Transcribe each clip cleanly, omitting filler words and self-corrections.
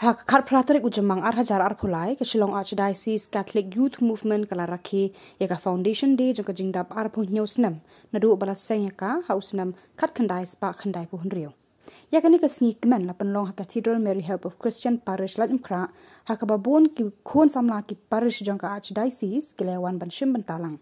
Hak khat pratarik ujemang hajar pulai ke Shillong Archdiocese Catholic Youth Movement kala rakhi yaka Foundation Day jong jingdap arpo nyosnam nadu balas sengaka hausnam khat khandai spa khandai pu hunrio yakani ka sni kmen la panlong Cathedral Mary Help of Christian Parish latmkra hakababon ki khon samla ki parish jong ka Archdiocese kilewan banshim bantalang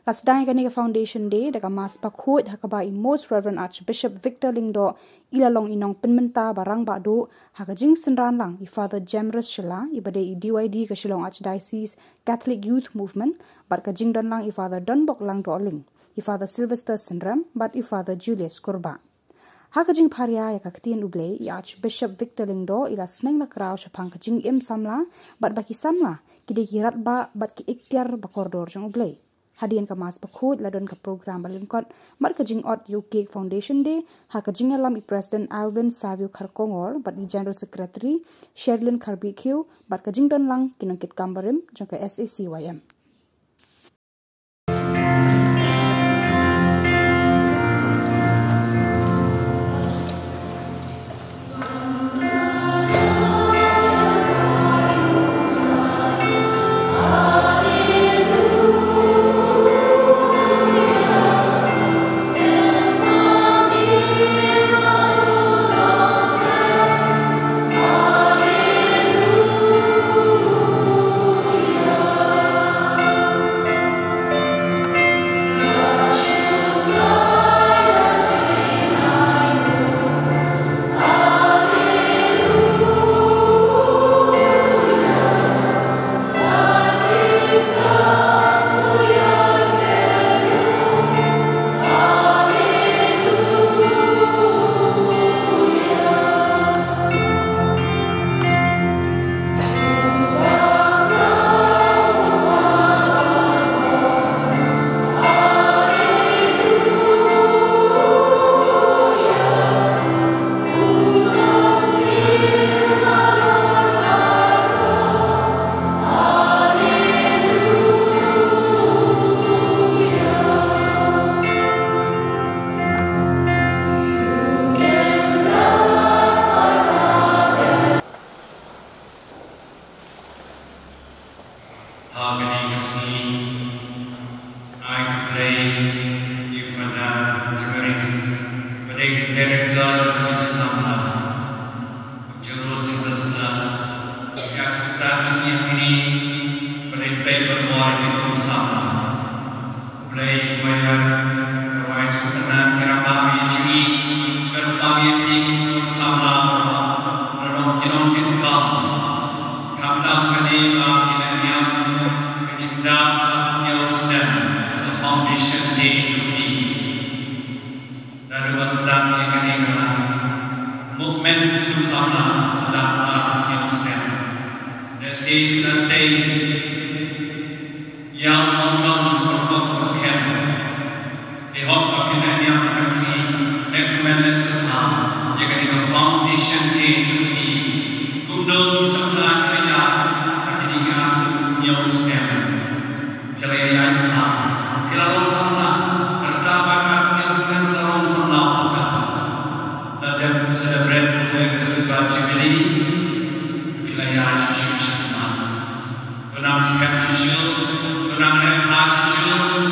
Last day kani Foundation Day daga mas pakhot hakaba Most Reverend Archbishop Victor Lingdo ilalong inong penmenta barang bado hakajing senran lang I Father Jamrus Shila ibade I DYD ka Shillong Archdiocese Catholic Youth Movement bar kajing don lang I Father Donbok lang doling I Father Sylvester Sindram but I Father Julius Kurba hakajing pharia ya kaktian uble I Archbishop Victor Lingdo ila sneng la kraw chapang kajing im samla bat baki samla kide kirat ba bat ki ikhtiar ba koridor jong uble Hadian ka mas pakhut ladon ka program balingkot mar kajing ot UK Foundation Day ha kajing alam I President Alvin Savio Kharkongor but I General Secretary Sherilyn Karbikyu bar kajing don lang kinangkit kambarim jong ka SACYM Hãy subscribe cho kênh Ghiền Mì Gõ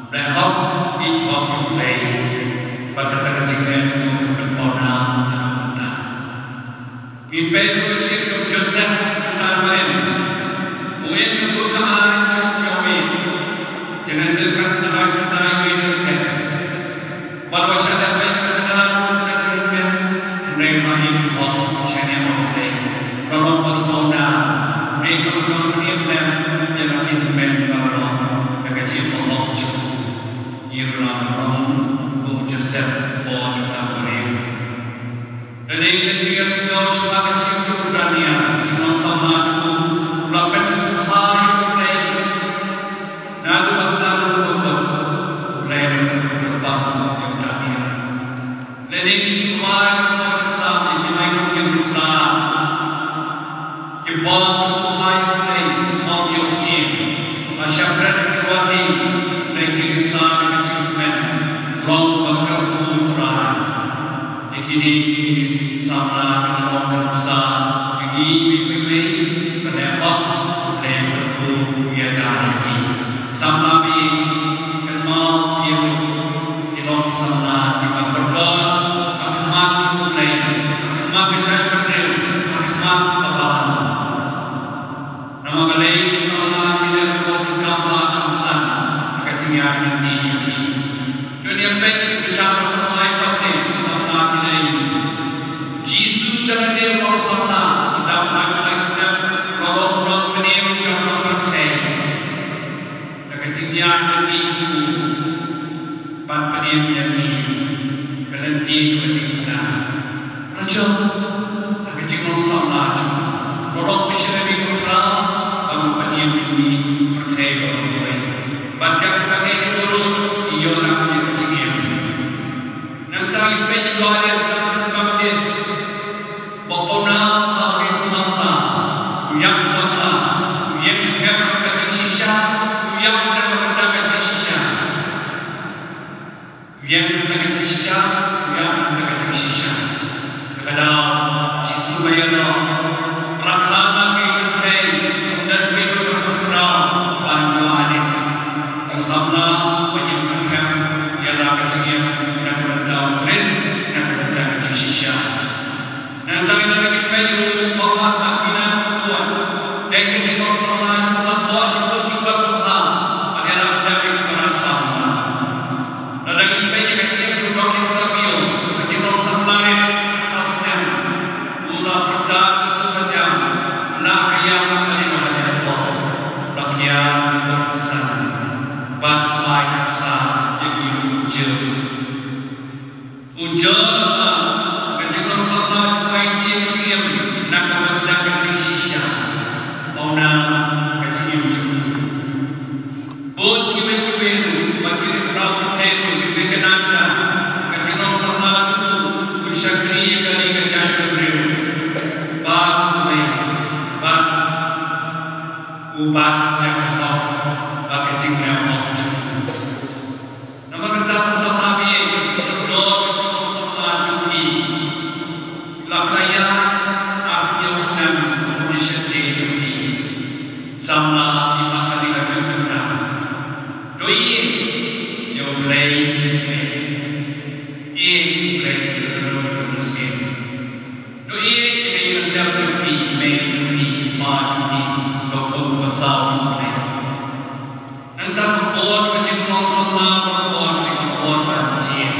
Để không bỏ lỡ buat tentang mereka. Dan ini juga segala sebagai cinta keberanian kita sama juga melakukan sehari mulai. Nabi Basar berbuat mulai dengan yang terakhir. Dan ini juga yang bersama yang lain Islam. Jepang sehari mulai objektif masyarakat Kuwait dan kisah kecilman rong bahkan putra. Jadi sama dengan besar ini pipi pelewat pelewat ia dari sama bi kenal biru kilom sama di bakar akhmat mulai akhmat betul betul akhmat kawan nama balai sama bila buat gambar kamsan akan tinggal nanti jadi dunia baik kita bertemu pakai sama bila Jisu dalam dia bersama kita melakukan sedang orang-orang pening jangan partai akan tinggal nanti itu ban pening yang berhenti kepentingan raja akan tinggal sama orang missionary program bangun pening ini partai orang baca sebagai guru ialah yang kecil nanti penjual dia sedang baptis bapona hari sama yang sama yang sekarang kata sisa yang nak kata sisa yang nak kata sisa yang nak kata sisa kadang Yesus bayar rakhana ke dan mereka berkata banyak hadis sama banyak sekali yang rakyatnya nak bertahu Kris nak bertahu sisa. Nanti lagi peju Thomas Aquinas buat dan kita sama cuma Tuhan sebut kita bukan agar kita berasa. Lagi peju kita juga Sabio kita sama asasnya mula pertama semacam nak ayam dari mana itu rakyat berbesar ban baik besar jadi ujar ketika sama juga ini kecil nak membentak kecil sisa ona kecil buat kiwe bagi crowd table dibekananda ketika sama juga usyakri kali kejar kebriu bab kuwe bab ubat yang hok bab kecil yang hok nama kata sama biye kecil dor lakaya artinya Islam foundation day jadi sama lima kali lagi kita doi yang mulai mulai berdua musim doi kita juga siap jadi jadi jadi doktor besar mulai nanti buat kejuruan sama buat banjir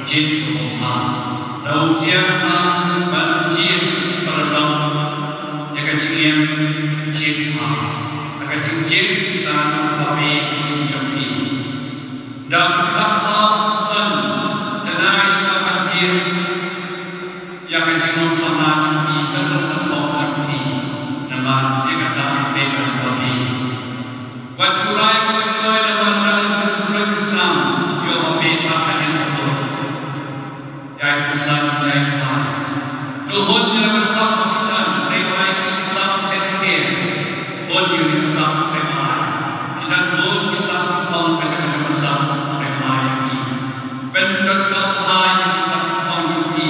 jin kebuhan lalu siapa banjir peredam yang kecil cinta akan cincin sana babi cincin dan berkata san tenai sama banjir yang kecil sana cincin dan berkata cincin nama yang kata dengan babi waktu nama dalam sejarah Islam yo babi pakaian abur yang besar yang kuat Tuhan yang besar kita lewat kisah terkait Tuhan yang besar lewat kita Tuhan besar pun kata-kata besar lewat ini benda Tuhan yang besar pun jadi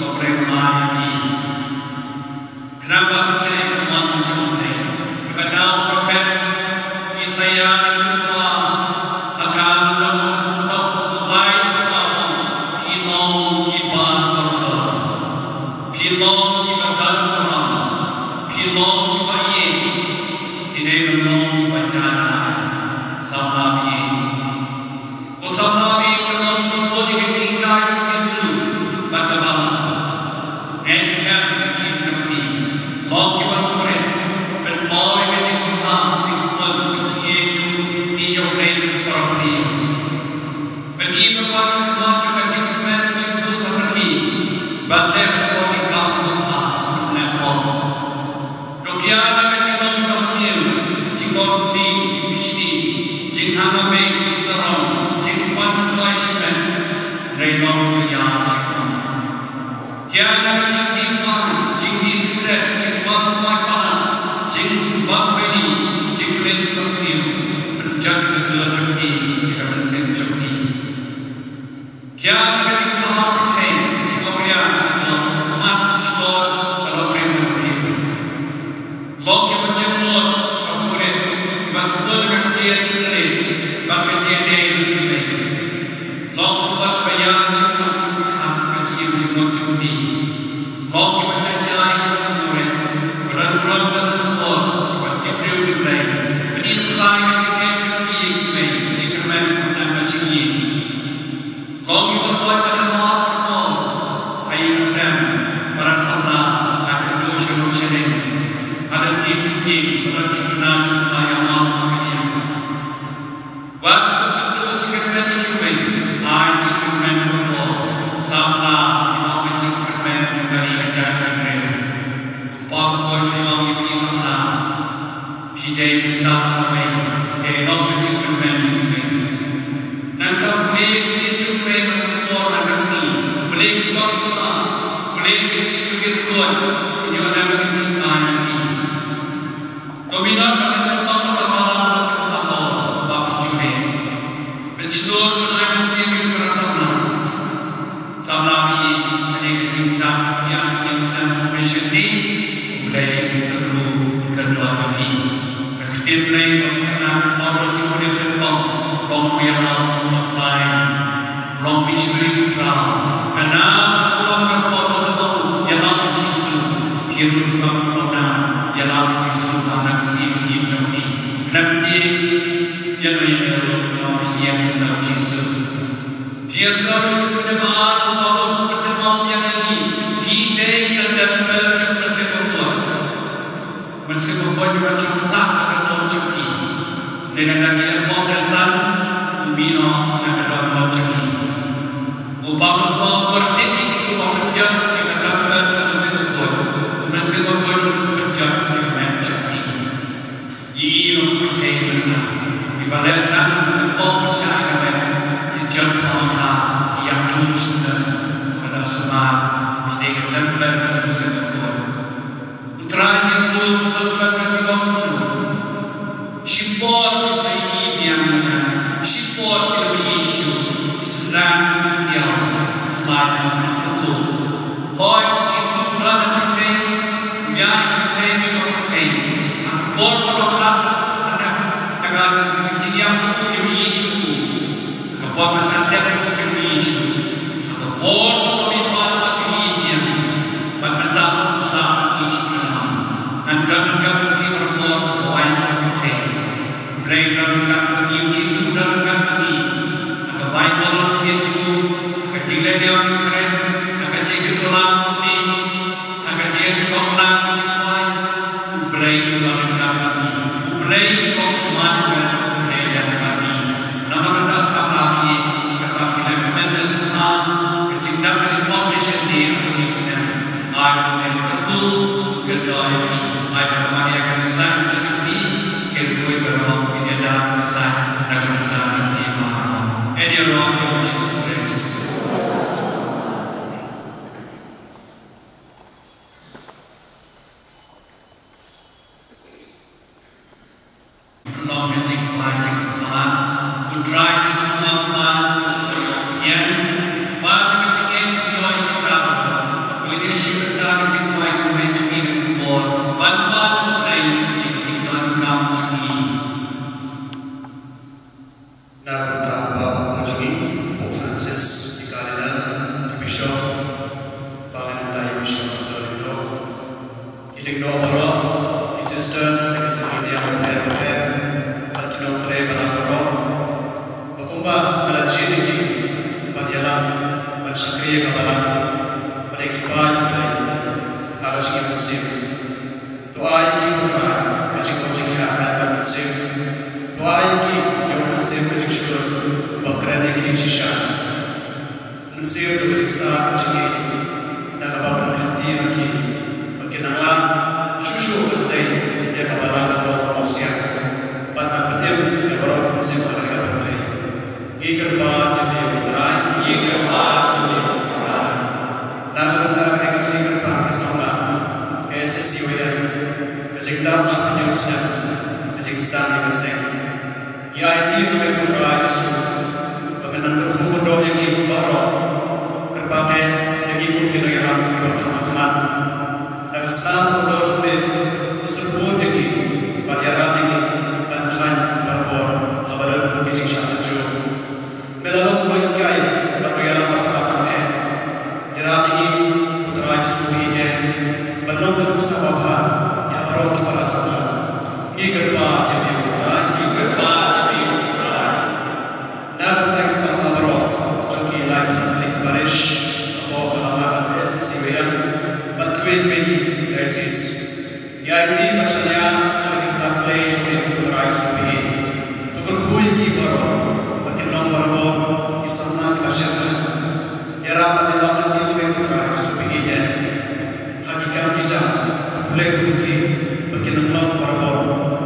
lewat ini kenapa kita kemat menjumpai kepada Prophet Isaiah berjumpa akan melakukan satu mulai bersama kilom kibar pilong di badan orang, pilong di bayi, ini belum dibaca sama bi. Sama bi kalau perempuan di kecinta yang Yesus bagaimana? Esok kecinta bi, kalau kita sore berpau kecinta Tuhan, Tuhan kecinta dia yang lain berperi. Bagi berbagai Tuhan juga kecinta Balai pokok kampung nepot. Rokiana kecilon pasir, jingkot ni, jingpisti, jinghama jingsarong, jingkwan toismen, reilong menyang jingkwan. Kiana kecilon, jingdi secret, jingkwan panan, jingkwan feni, jinglen pasir, penjat kedua jengki, kita mesin jengki. Kiana kecilon percaya, jingkoria atau kemat skor kalau beribu. Long yang menjemur masukin, masukin kekecilan kita, berkecilan ini. Long buat bayang jemur jemur kecil jemur jumpi. Long yang menjajah masukin, berat-berat dan kuat, berjemur kita. Penin saya kecil jumpi kita, jemur dan kecil. Long yang berbuat pada maaf berbuat, ayat Sam, para sahabat akan doa shalom. Ada titik berjumlah jumlah yang ramai. Waktu itu cikirman ikut, ayat cikirman berbuat, sama yang cikirman juga diajar negeri. Pakoi yang itu sama, hidai bintang ramai, dialog cikirman ikut. Nanti boleh cikirman berbuat negasi, boleh kita buat, boleh kita buat, ini orang cikirman lagi. Dominan pada sebab kemalan Allah bapa juri. Bercelur menai mesti berasana. Samlami ada kecinta yang sedang formation ni mulai perlu kedua lagi. Aktif mulai masalah power cuma berpom long yang apply long missionary program. Karena orang berpom sebab yang menjisu hidup kampuna yang menjisu anak siapa ini. Nanti yang yang tak jisu. Dia selalu berdebat, bagus berdebat yang ini. Kita dan berjumpa sebuah. Bersebuah juga cakap dengan cuci. Dengan dia pembesaran, ubino dengan dalam cuci. Upama semua berteknik itu bekerja dengan dalam berjumpa sebuah. Bersebuah bekerja dengan cuci. Ini mempercayai mereka. Balasan untuk percaya jangkauan yang tulus pada semua kita dan berjumpa. Utara Yesus bersama Kristus. Sipor saya yang mana? Sipor kita Yesus sedang setia selain bersatu. Hoi Yesus berada percaya, yang percaya juga percaya. Bor berdoa agar yang tubuh kami Yesus, apa masalah tubuh kami Yesus, apa bor pemimpin bagi dia, berkata usaha Yesus dalam, dan dalam kita berbor poin percaya, belajar dalam Yesus dalam kami, agar Bible dia cukup, agar jika dia Kristus, agar jika dalam kami, agar dia sekolah cukup, belajar dalam kami, belajar kemana. haki makinangla shushu antai ya kabaran Allah mausia pada pedim ya baru konsep harga berkai ikerba ini putrai nak benda mereka sihir pang kesama KSSC wayan kejengdam apa nyusnya kejengsan yang keseng ya ini kami putrai jesu mengenang kerumur doa yang baru kerbagai yang ikut kena yang keberkamat dan Islam berdoa sudah tersebut ini bagian ini bantuan berbor abadan pun kejeng syarat jo melalui mengikai bagi yang masalah kami irab ini putra Yesus ini belum terus apa yang baru kita rasakan ini kerba yang putra nak kita Islam baru joki live sampai Paris atau kalau kasih SCWM bantuan bagi ISIS ya ini maksudnya harus Islam play joki putra Yesus ini tukar kui ki baru bagi nomor baru Islam nak masyarakat ya rapat dalam nanti putra Yesus ini hakikat kita boleh bukti bagi nomor baru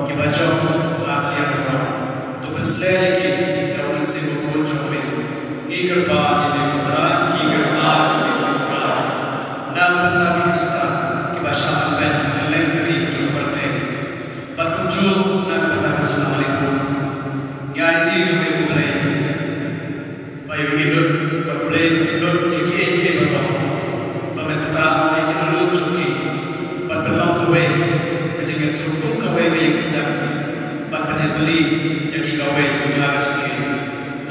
kita jauh hak yang baru tukar selagi sebut cumi iker ba ini putra nak benda kita kebasaan ben kalian kiri cuma berkai berkunjung nak benda assalamualaikum ya ini kami boleh bayu hidup boleh hidup iki baru pemerintah iki dulu cuki berbelang kawai kejengnya suku kawai yang kesal berbenah teli yang kawai harus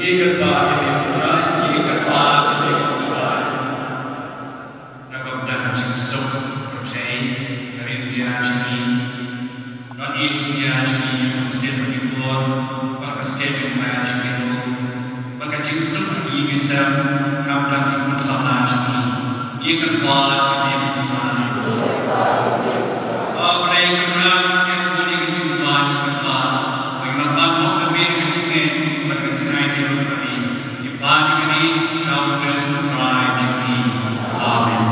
ikat ba yang putra nak benda jinsuk percaya dari dia jadi non isu dia jadi muslim menghibur maka setiap yang jadi itu maka jinsuk lagi bisa kamdan ikut sama jadi ikat ba yang putra boleh kenal yang boleh kejumpa jumpa mengenal hok demi kejengnya berkecai di rumah kami ibadah kami dalam Kristus Raja kami amin.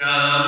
Amen.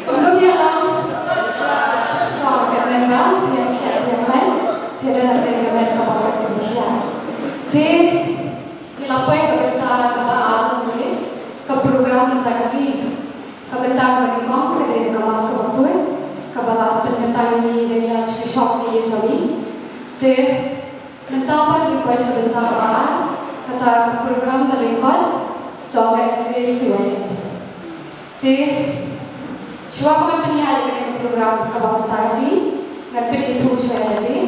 Untuk Kabentang meningkong kedai kawas kebun, kabalat penentang ini dengan spesial di Jawi. Te mentapan di kuasa bentang orang kata program meningkong jaga sesuai. Te suaka penyiar dengan program kabantasi ngan itu suai lagi.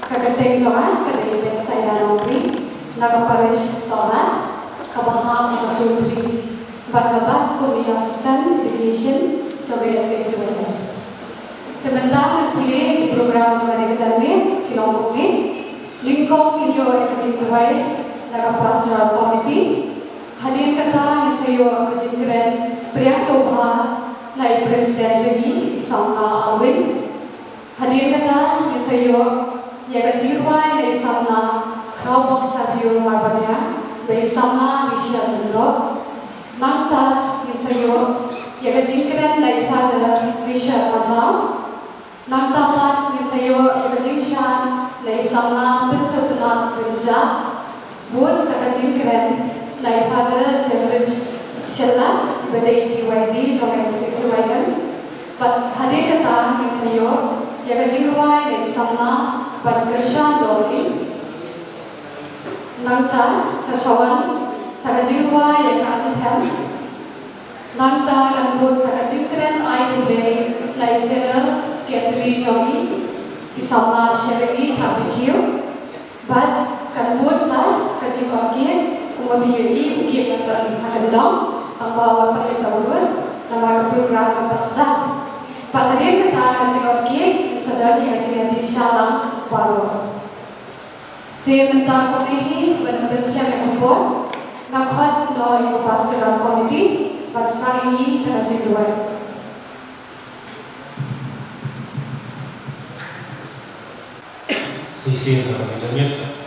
Kaganteng jaga kedai bersaya nauri nagaparish solat kabaham masudri. Bagaimana kami asisten education juga sesuai. Teman-teman kuliah di program juga di Kejarmin Kilomok ni, lingkong kinyo ekajingkuai naga pastoral committee, hadir kata nisayo ekajingkren pria sobha nai presiden jadi samna Alwin, hadir kata nisayo ekajingkuai nai samna Kraubok Sabio Marbanya, bai samna Michelle Mendro. Nangta nisayo yaga jingkren dari father Richard Majau. Nangta pan nisayo yaga jingshan dari samna pensertana Rinja. Buat saga jingkren dari father Jervis Shella badai KYD jogai sesuaikan. But hadir kata nisayo yaga jingkwai dari samna Bergershan Dori. Nangta kasawan saga jingwa yang anthel nangta kanbut saga jingkren ai pulei nai general secretary jogi isama sheregi thabikiu bad kanbut sa kajikokie umabiyi uki nangkan hakandong tambawa pada jawur nama program kapasta pathadir kata kajikokie sadari kajikati shalam baru te menta konehi benar-benar yang kumpul Nakhat no yung pastoral committee, but sekarang ini kena ciduan. Sisi yang menjamnya,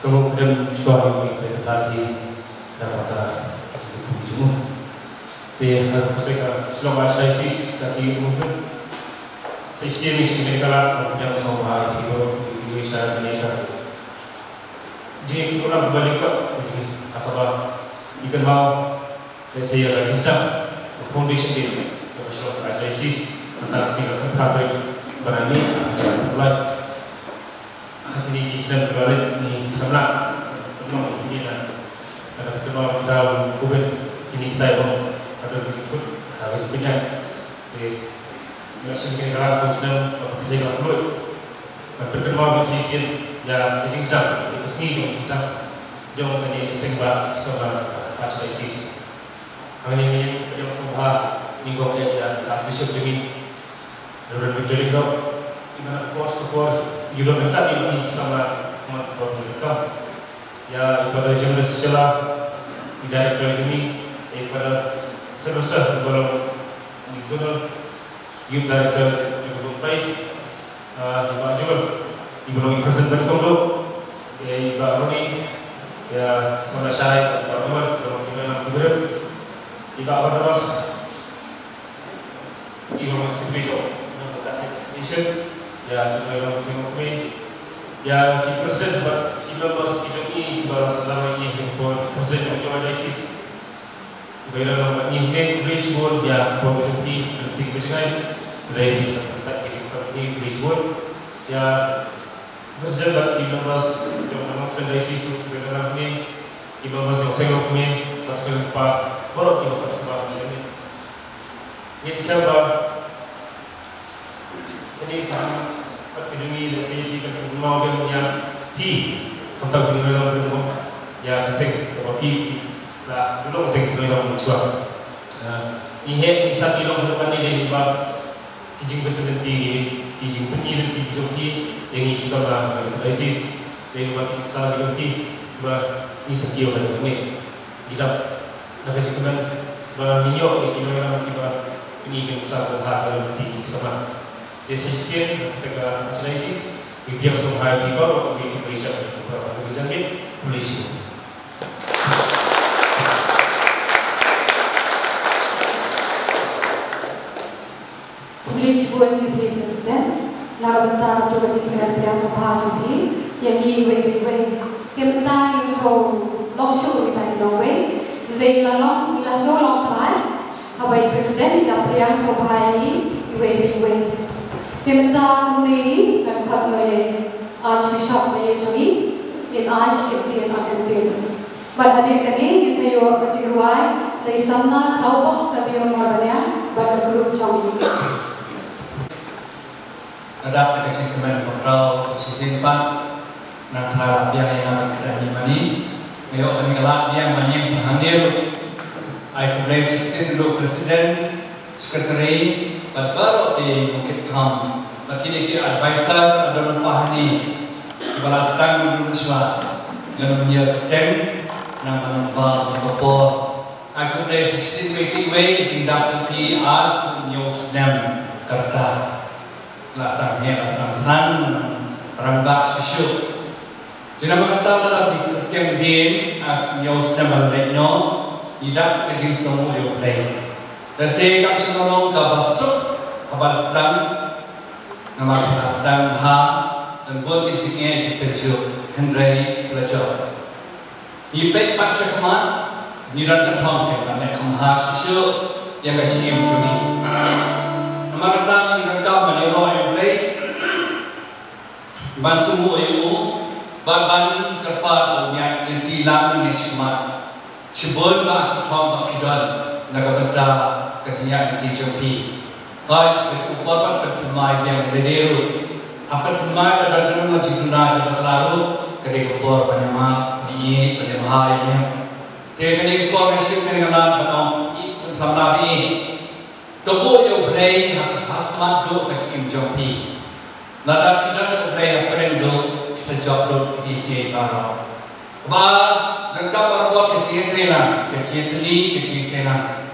kemudian suara yang saya tadi dapat dijemur. Dia mereka selama krisis tadi mungkin sisi ini sebenarnya kalau yang sama kita bisa menikah. Jadi orang balik ke atau ikan mau saya register foundation ini professional analisis antara single contractor berani mulai hari ini kita berada di sana memang ini ada kenal kita kubin kini kita yang ada begitu harus punya di mesin kendaraan khususnya saya mulai berkenal bisnis ya register sini kita jom tadi sembah sama analisis. Hari ini jom semua minggu ini ya artificial ini dalam menjadi dok. Iman kos juga mereka ini sama membuat mereka. Ya pada jam sekolah director ini pada semester belum zona youth director juga baik. Juga belum presentasi kalau Iba Roni, ya sama Syahid, Iba Umar, Iba Ibrahim, Iba Abadas, Iba Mas Kifrito, Station, ya Iba Mas Kifrito, ya Ki Presiden, Iba Mas Kifrito, Iba selama ini Iba Presiden Jawa Daisis, Iba Iba ini Brisbane, ya Iba Kifrito, Nanti Kifrito, dari Nanti Kifrito, Brisbane, ya Presiden bagi membahas standarisasi kebenaran ini, membahas yang saya lakukan, pasal Pak Borok yang berkembang ini. Ini sekarang ini kami peduli dari kita mau yang di kontak dengan orang semua, ya keseng terwakil, lah dulu kita dengan orang tua. Ini bisa bilang depan ini bahwa kijing betul nanti kijing penyidik di joki yang kisah analisis yang bagi kisah joki bah ini sekian dan ini tidak nak cakapkan bah minyak yang kita nak ini yang kisah berhak dalam nanti kisah. Jadi sisi kita analisis dia semua kita bagi Malaysia beberapa kerjaan Malaysia. Malaysia buat di Presiden. Nagabenta tu kecikran yang sabah jadi yang ni wei yang benta yang so long show kita di Norway wei lalong ila so long terai Habai Presiden Dapriang Sobhai Iwe Timta Muni dan Khatmai Archbishop Maya Jogi in Arch Kipti and Akantil. But hadir kani in sayo kacirwai dari sama Kraubok Sabion Marbanya pada grup Jogi. Ada kecil kemen Krau Sisimpan Nakra biang yang kedah mani Meo kani galak biang mani sahandir I congratulate the President, Secretary, but baru di Bukit Kam. Lakini ki advisor ada pahani balaskan Indonesia yang menjadi tem nama nombor berpor. I congratulate PPW tindak PR news nem kerta lasang he lasang san rambak sisu. Tidak mengetahui lagi yang din news nem balikno. Tidak kecil semua yang play. Dan saya kat senolong kabasuk kabalastan nama kabalastan ha dan buat kecilnya dikerja Henry pelajar. Ipek paksa kemat niran tertong kerana kamha sisu yang kecil juni. Nama datang niran kau meniro yang play. Ban semua ibu ban kerpat yang ditilang ni semat. Sebelum kita tahu kita nak berda kerja di JP, baik berubah pertumai yang lederu, apa pertumai ada dalam majiduna jika lalu kerja kubur panjang di panjang ini, kerja kubur mesin dengan batang sama ini, toko yang berdaya hak madu kerja JP, nada tidak berdaya perendu sejak dulu di baru. Bah, engkau berbuat kecil kerenan, kecil kerenan.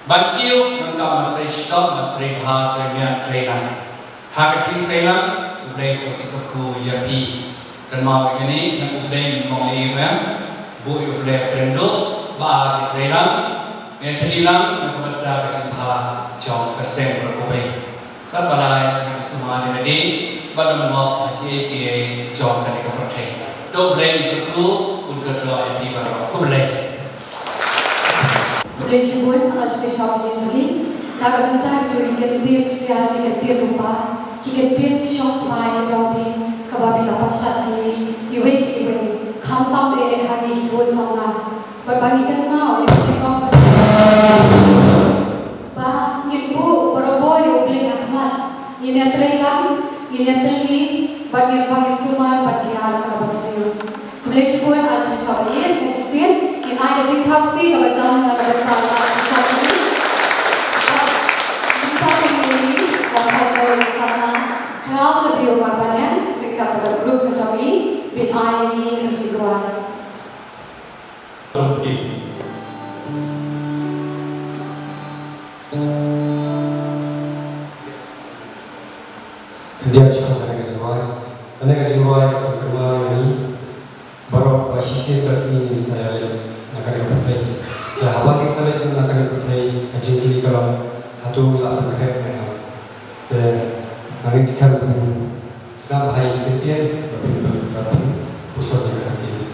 Bantiu engkau menteri stop, menteri bah, termian kerenan. Hak kecil kerenan, udah bercakapku yapi. Dan mau begini, nak udah mau event, bu udah perendu, bah kerenan, menteri nak berda kecil bah, jauh kesem berkubai. Kan balai yang semua ini, pada mau lagi jauh dari kepercayaan. Boleh berkru untuk doa yang baru. Boleh. Boleh sebut Archbishop Yunjali. Nak bentar itu iketir siar iketir rupa, iketir shock smile jauhi, kababila pasat ini, iwe kantam hari hidup sama. Berbandingkan mau yang cekap bah ibu berobor yang boleh akmat, ini terlihat, ini terlihat. Bagi semua bagian kabasir. Boleh sebut Archbishop ini, Presiden, yang ada cikapti kebacaran dan kebacaran Archbishop ini. Kita sendiri dapat oleh sana kerasa biomarbannya mereka pada grup macam ini, bin ini keciguan. Dia cakap Anda kejuruai perkembangan ini baru sisi resmi saya akan dipercayai. Ya, awak kita lagi akan dipercayai jadi kalau satu wilayah berkait dan nanti sekarang hari ketiga berpindah pusat negara ini.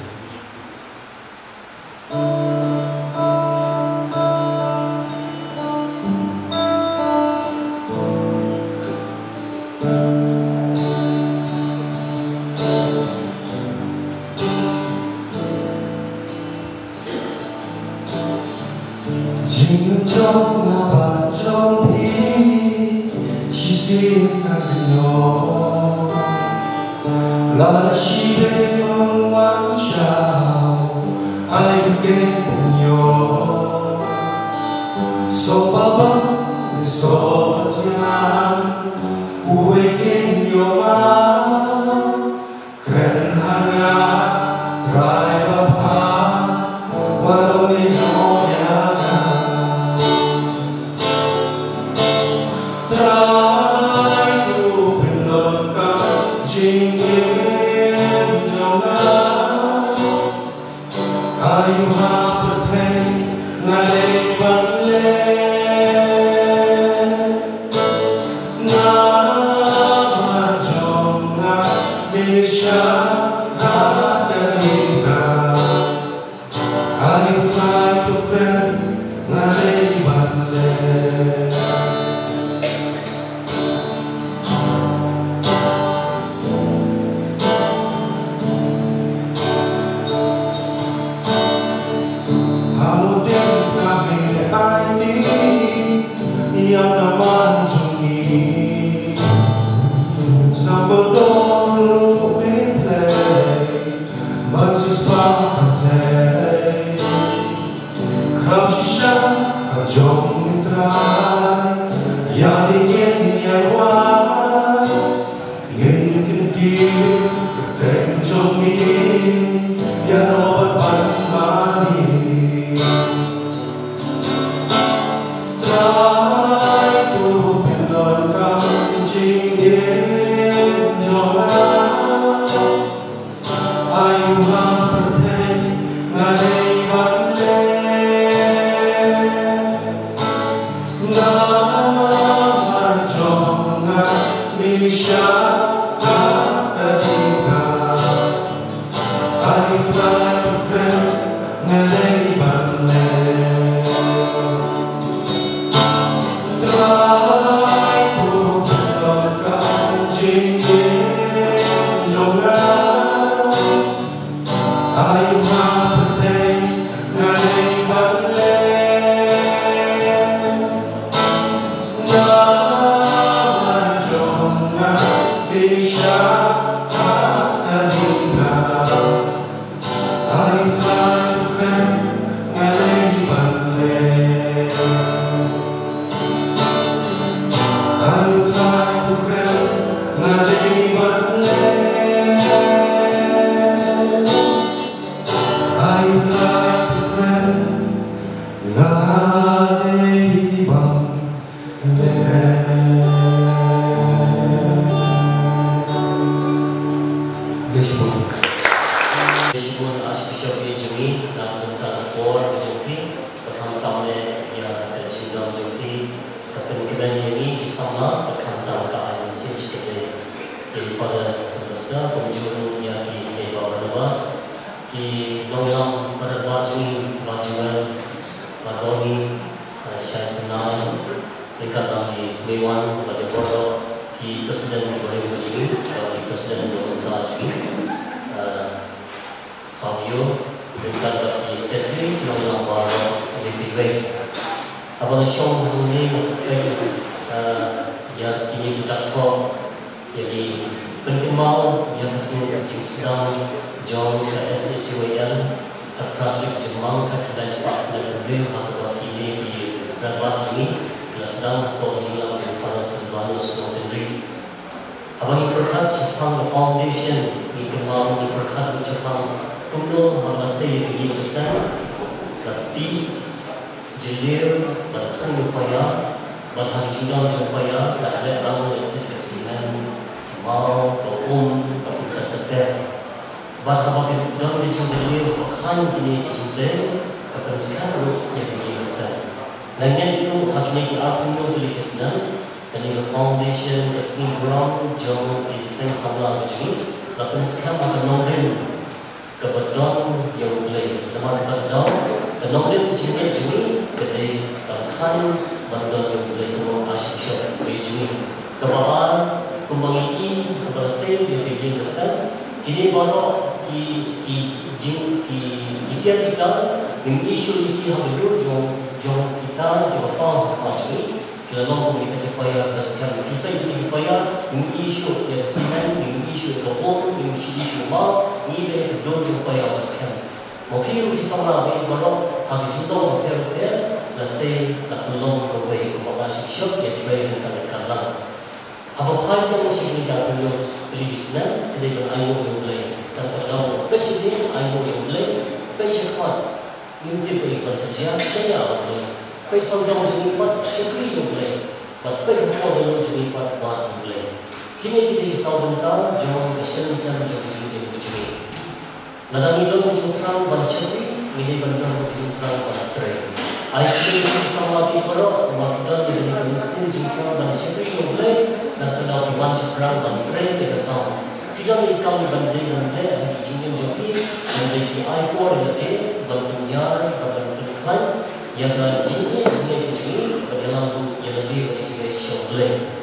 yang jenis ini dalam yang lebih dari showplay.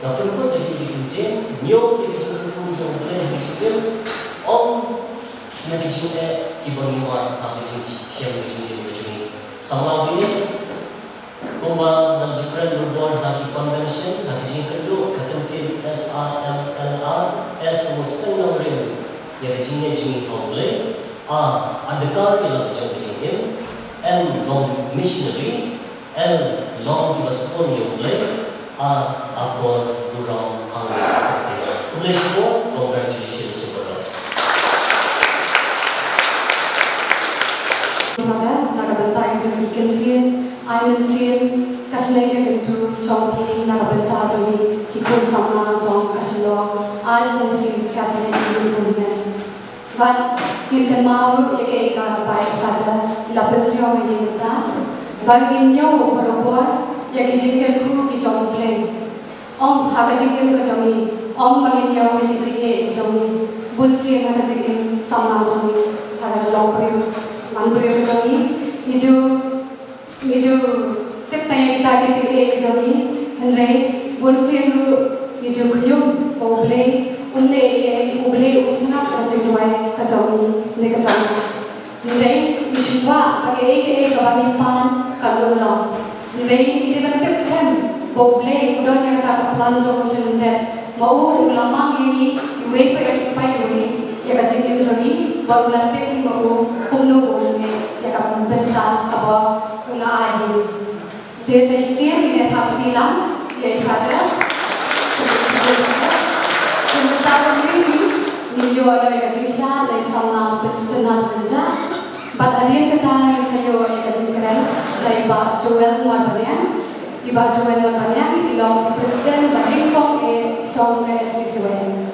Tapi pun dari ikutin nyo dari jumlah showplay ini om nak jumlah kibaniwa kami siapa jumlah ini sama ini kumba menunjukkan berbon hati convention hati jingkadu ketentin SRMLR S semua ring yang jenis showplay adakah ialah jumlah L long missionary L long kibasapon yung play upon durang hanggang tulis mo congratulations sa mga nakabantay yung ikintin ayun sin kaslay ka ganito chongki nakabanta yung hikun sama chong kasilo ayos na sin katrin yung kulimen but yun kan maru ya ka baik pada lapensyo ini kita baginyo berubah ya kisihkan ku kicong play om haga jingin ko jongi om baginyo ya kisihke jongi bunsi haga jingin sama jongi haga loprio manbrio jongi nijo tip tanya kita kisihke jongi henry bunsi lu nijo kunyum play unde uble usna kajengwai kajongi ne kajongi nilai iswa pakai kabani pan kalulong nilai ini bentuk sen boble udah yang tak pelanjong sendiri mau ulamang ini iwe pakai ini ya kacing ini baru lantai mau kumnu ini ya kapan bentar apa kena air dia sesian ini tak bilang ya ibadah tahun ini niyo ada yang kecil dari sana bersenang kerja. Pada hari kita ini saya yang kecil keren dari Pak Joel Marbanya, Ibu Joel Marbanya, Ibu Presiden Bangkok John SCCW.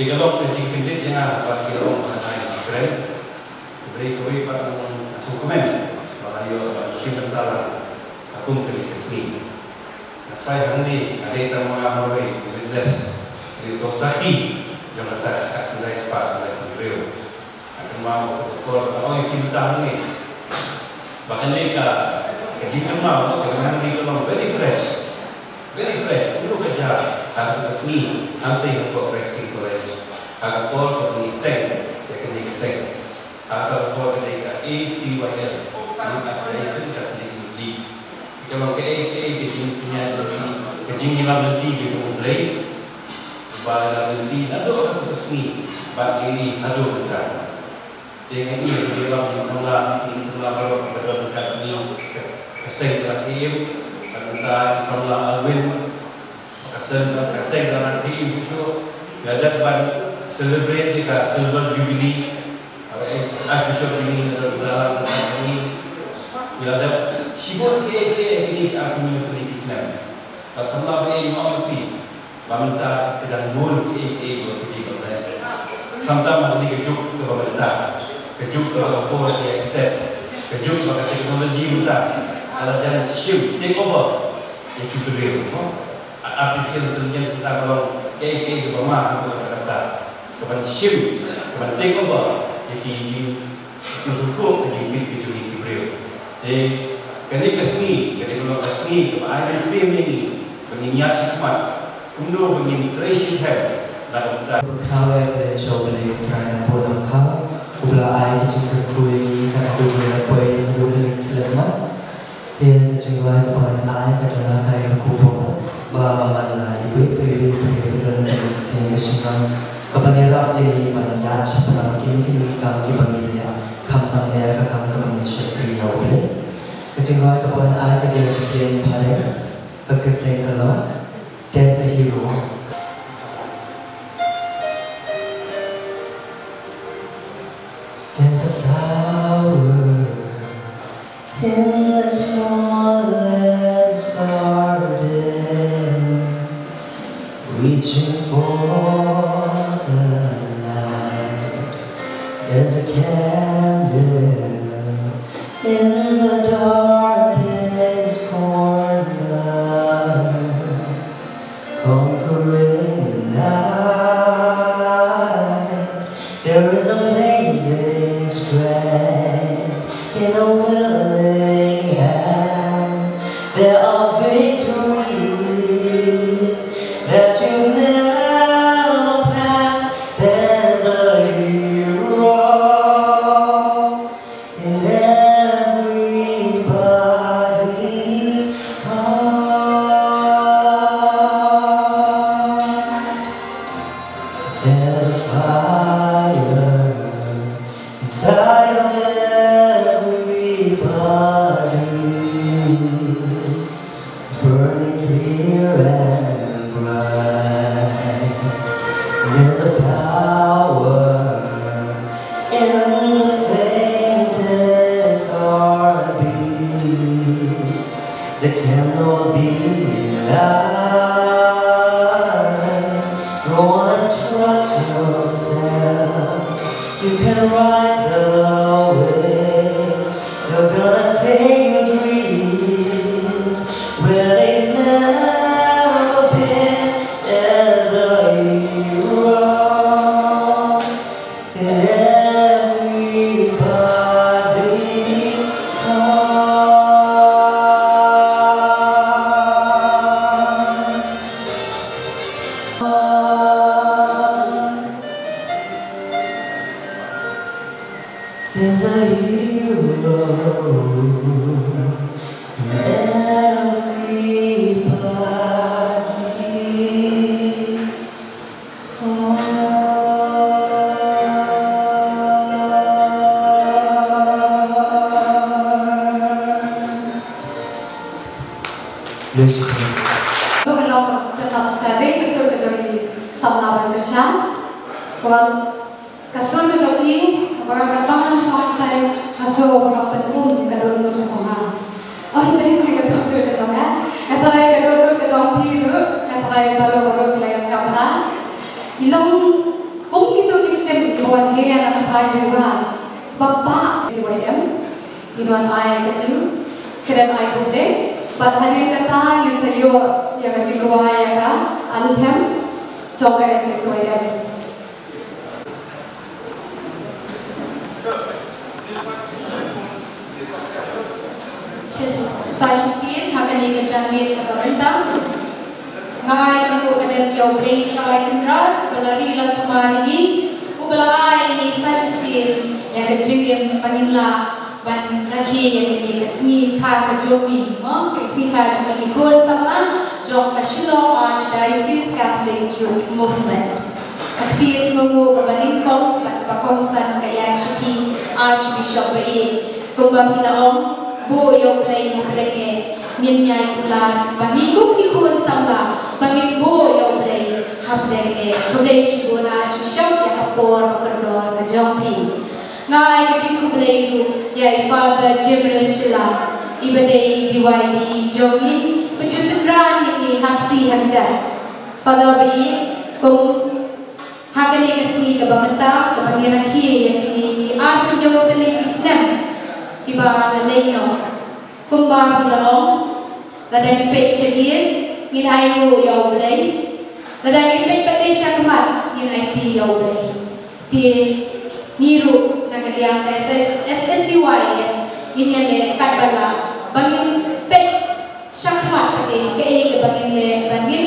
Tiga lok kencing kendit yang ada pada orang lain keren, beri koi pada orang sukumen, balayo simentalan, akum terikesni. Saya hendak ada tamu awal berdes, itu saki, jangan tak akan sepas oleh beliau. Akan mau berkol, oh yang kita ni, bahkan mereka Kejadian mau kerana di dalam very fresh, untuk kerja agak resmi, nanti untuk resting college, agak pol untuk strength, teknik strength, agak pol ketika ACYL, ini ada itu jadi leads. Kalau ke kejadian punya kejadian nanti kejadian mulai, pada nanti ada orang resmi, pada ini ada kerja. Dengan ini dia dalam semula baru berdekat ini kasih terakhir serta semula alwin kasih dalam tim itu ada ban celebrate jika silver jubilee Archbishop ini dalam ini ada sibuk ini aku ni Islam semula ini mau pi pemerintah sedang mul sampai ini kejuk ke pemerintah kejuk kalau boleh dia step kejuk pada teknologi kita kalau jangan shift take over yang kita beri artificial intelligence kita kalau ke rumah kata kepada shift kepada take over yang kita susuku kejuk kita beri kali kesini kalau kesini kepada film ini pengingat hikmat untuk pengintrasi help dalam kita kalau kita coba lihat bodoh Ula ai kita kui kita dulu koi dulu ni kelima, dia juga pun ai kita nak kaya kupo, bahawa ibu dan sehingga kebenaran ini mana ya sebenarnya kini kami bagi dia kampang dia kami syakri awal, kecuali pun ai kita sekian hari bekerja kalau dia sehingga There's a flower in the smallest garden, reaching for the light. There's a candle in the darkest corner, conquering the night. There is amazing strength in a willing hand. There are victories that you never planned. There's a hero in everybody's heart. There's a fire inside of everybody, burning clear and bright. There's a power in the faintest heartbeat that cannot be denied. Go on and trust yourself. You can ride the wave. You're gonna take your dreams where they've never been. There's a hero in everybody's heart. There's a hero in everybody's heart. Lo belum tetap sering kesul kecuali sama bersama. Kalau kesul kecuali orang berbangun suatu hasil orang penum kadang bersama. Oh jadi mereka kesul kecuali. Antara kesul kecuali itu antara baru kelihatan siapa. Ilang kung itu kisah buat dia anak saya juga. Bapa si William, inuan ayah kecil, keren ayah boleh. Padahal kata yang saya yang kecil keluar ya kan, antem, coba sesuai dia. kami kejamit keberentang. Ngai aku ada yang beli try kendra, belari la sumari, ubelai ini sahasil yang kejengim panginla ban rakhi yang ini kesni tha kejomi, kesni tha juga ikut sama jom Shillong Archdiocese Catholic Youth Movement. Aktif semua kebanin kong bakongsan kaya Shiki Archbishop Bayi, kumba pilaong bu yang play mukleke minyai pulan bangikuk ikut sama bangik bu yang play hapdeke budai shibu Archbishop yang kapor bakerdor kejompi. Ngai kejiku play yai Father Jebres Shila ibadai DYB jogi pejusedran ini hakti hakjat. Father Bayi kum hakani kesini ke bamenta ke bangiran hi yang ini di artu nyawa teli Islam iba leleno kumba bilaong ladani pek sedir min ayu yau belai ladani pek pete syakmat min IT yau belai ti niru nagaliang SSUY ini le katbala bangin pek syakmat ke bangin le bangin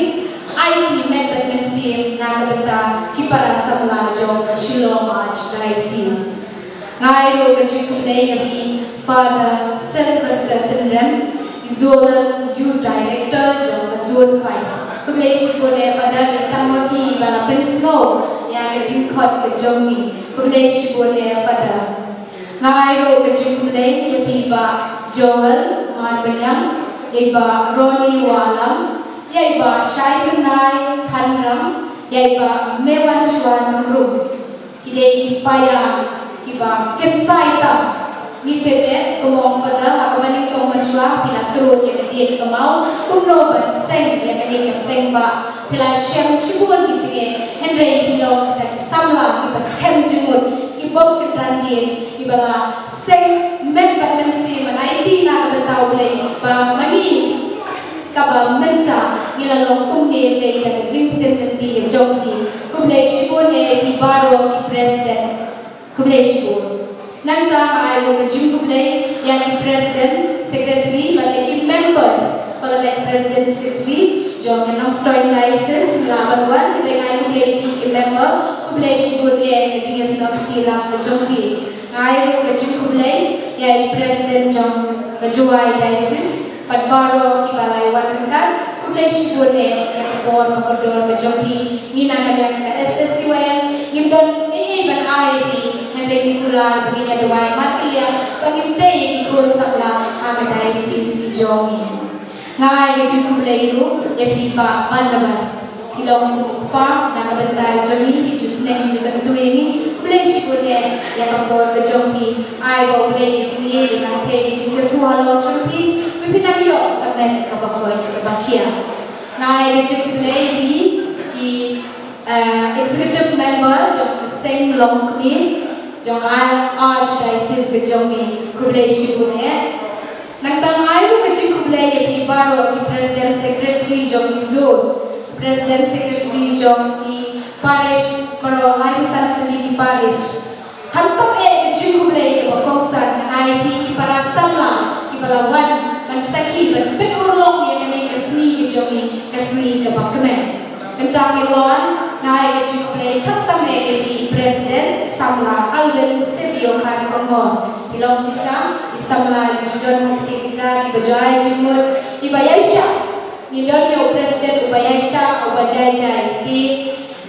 IT Medbatman Sim Nagabata Kipara Samla Jom Shillong Archdiocese. Ngayon kajikuplay nabi Father Sylvester Sindram, Zonal Youth Director Jom Zone 5. Kuplay shibole Father Tamapi Balapan Snow yang kajikot kajomi. Kuplay shibole Father. Ngayon kajikuplay nabi Ba Joel Marbanyang, Iba Ronnie Walam, yaiba Syai Penai Hanram, yaiba Mewan Shwan Mangrum, kile ipaya iba Kensaita, nitete kumong Father akamaning kong manswa pila turun yang ketian kamau, kumno ban seng yang kaning seng ba pila syam shibun hijige Henry bilong kita kisamla iba skem jumut ibom ketrandir iba seng member kansi manaiti na kabentau belai ba mani kaba menta nila long kumne le dan jingten nanti jompi kumle shibun di baro di president kumle shibun nanta ayo jim kumle yang president secretary bagi members kalau dari president secretary jom nang story license lawan wan dengan kumle di member kumle shibun jingas nok tilang jompi ayo jim kumle yang president jom kejuai license Padbaro kibalai warankan kumlay shibune yang bor makordor majompi nina kalian SSUY yung don ban IAP Henry Nicola begini doai martilia pangintay ikut sabla Archdiocese jomi ngai kumlay ru ya pipa Barnabas kilong pa nakabantay jomi bijus na juga itu ini kumlay shibune yang bor majompi ay go play jingi na play jingi kualo jompi Pinagyo kami kabakoy kabakia. Ngai play di executive member jong same long kami jong Archdiocese ke jongi kublay shibune. Nagtangai ko kublay di baro di president secretary jong zone president secretary jong di parish baro lifestyle di parish. Hamtam kublay ko kongsan IP para samla ibalawan Saki berurung yang ini kesni kejomi kesni kebakmen. Entah iwan naik kejuplay ketemu di presiden samla Alvin Sedio Kari Kongo. Ilong cisam di samla judon mukti kejar di bajai jemut di Bayaisha. Nilon yo presiden di Bayaisha obajai jai di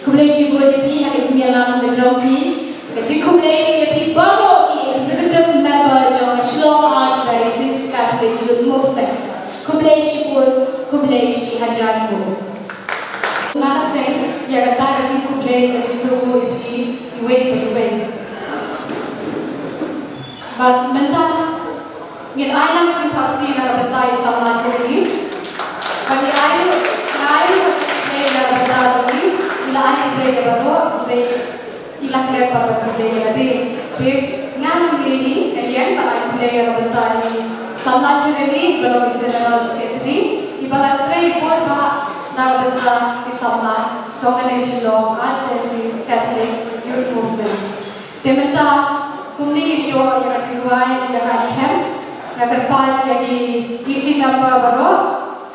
kublai shibur di hari jemialang kejompi kejuplay di baru di executive member jong Shillong Archdiocese Catholic Youth Movement. Kublai shibur, kublai shi hajarmu. Nada sen, ya kata kaji kublai kaji suhu itu iway. But mentah, ngit ayam kaji thakti na betai sama shiri. Kami ayam kublai na betai tadi, ila ayam kublai na kublai ila kublai para kublai na di. Ngan gini kalian para kublai na betai sama shiri belum general secretary. Ibarat report bah Nagabata di sama Jongan Shillong Archdiocese Catholic Youth Movement. Tementa kumni video yang kajiwai yang kajikan yang keempat lagi isi nama baru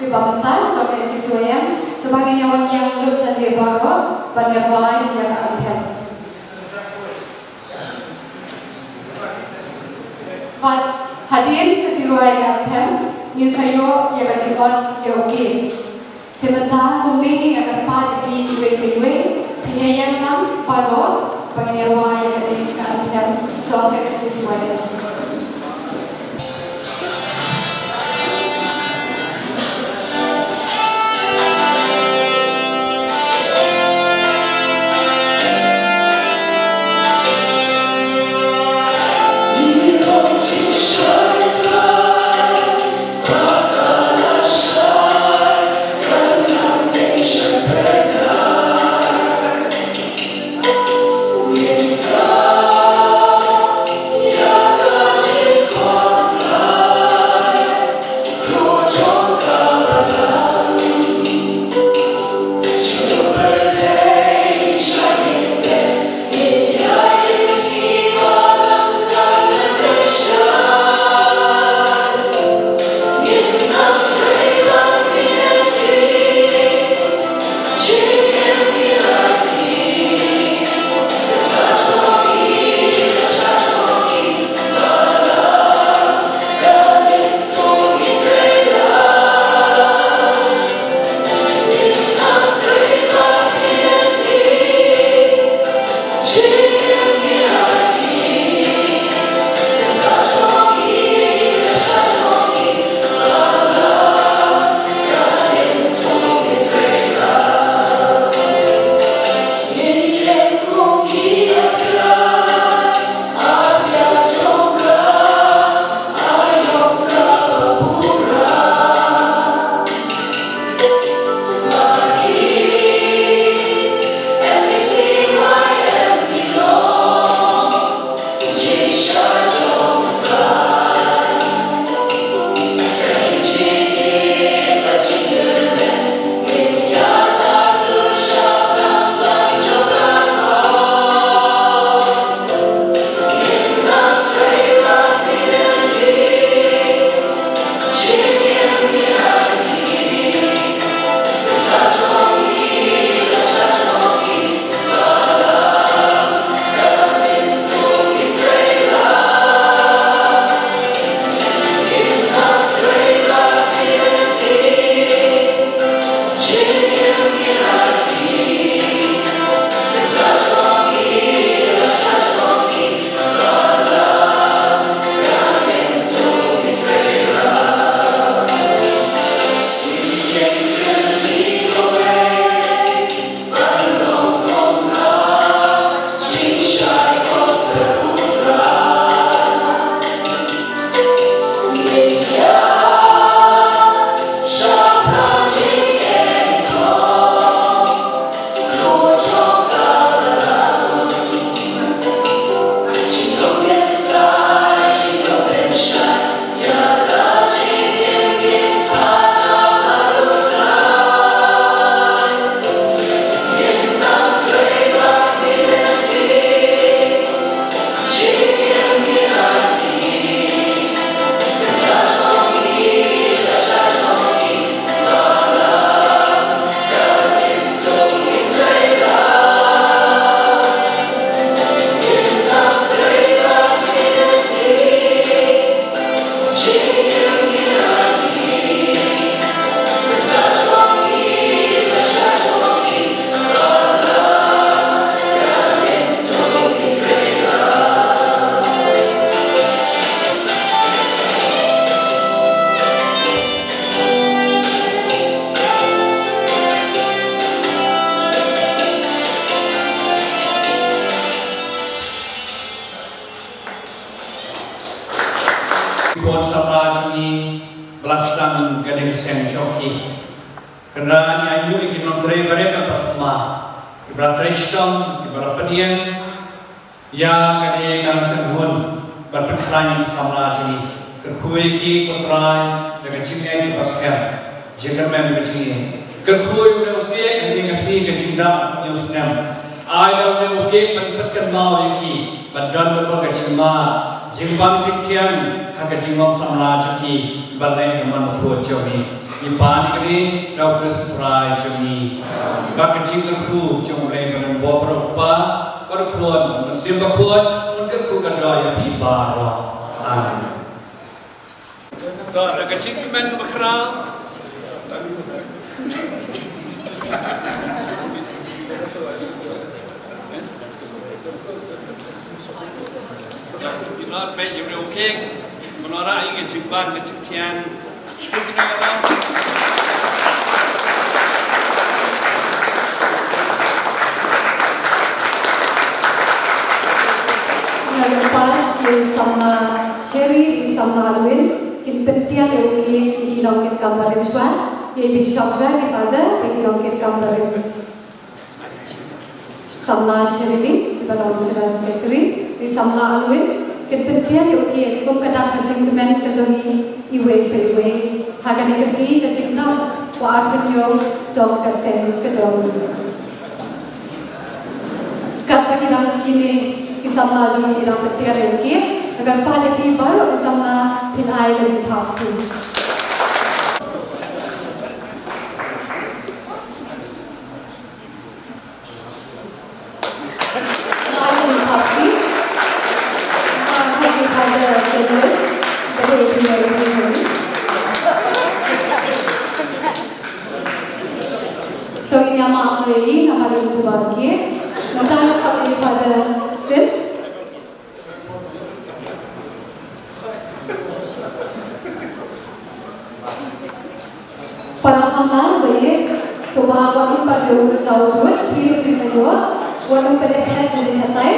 di bawah coba sesuaian sebagai nyawan yang lucu di bawah penerwai yang akan hadir kejiwaan yang akan minsayo yang kecikon yogi sementara kami yang keempat lagi iwe penyayan nam baru penerwai yang akan coba sesuaian. Ikon samaj ni belasang gading sen choki. Kendaraan ayu ikin nontre mereka pertama. Ibarat restong, ibarat penian yang gading kangen hun berperkelayan samaj ni. Kerkui ki putrai dengan cingnya di pasken. Jika memang kecil. Kerkui udah oke, ini ngasih kecinta nyusnem. Ayah udah oke, penipatkan mau iki. Badan berbagai cima. Jimbang Jiktian Haka Jingong Samla Jaki Balai Naman Mukho Jami Ibani Kani Rau Krisutrai Jami Baka Jingku Jumlai Banan Bobrokpa Barukuan Simbakuan Unkaku Kadaya Pibara Amin Raka Jingmen Bakra Not pay you real king, Monora, you get your bun, get your tian. Looking at that. Nagpapalad yung sama Sherry, yung sama Alwin, kinpentian yung ikinongkit kambarin Juan, yung ibig syokra kita ikinongkit kambarin sama Sherry, di bawah General Secretary, yung sama Alwin, kinpentian yung ikum kadang kacing kemen kejoni iwe iwe, hagan ikasi kacing nam, waartin yung jom kasen kejoni. Kat kilang ini kisamna jom kilang petiar yung agar pada tiba kisamna pinai kacing thaptu. So ini nama ini nama dia coba ke, nanti kalau pada sim, para sama bayi coba awak pada jauh jauh pun, pilih pilih saja, walau pada kita jadi santai.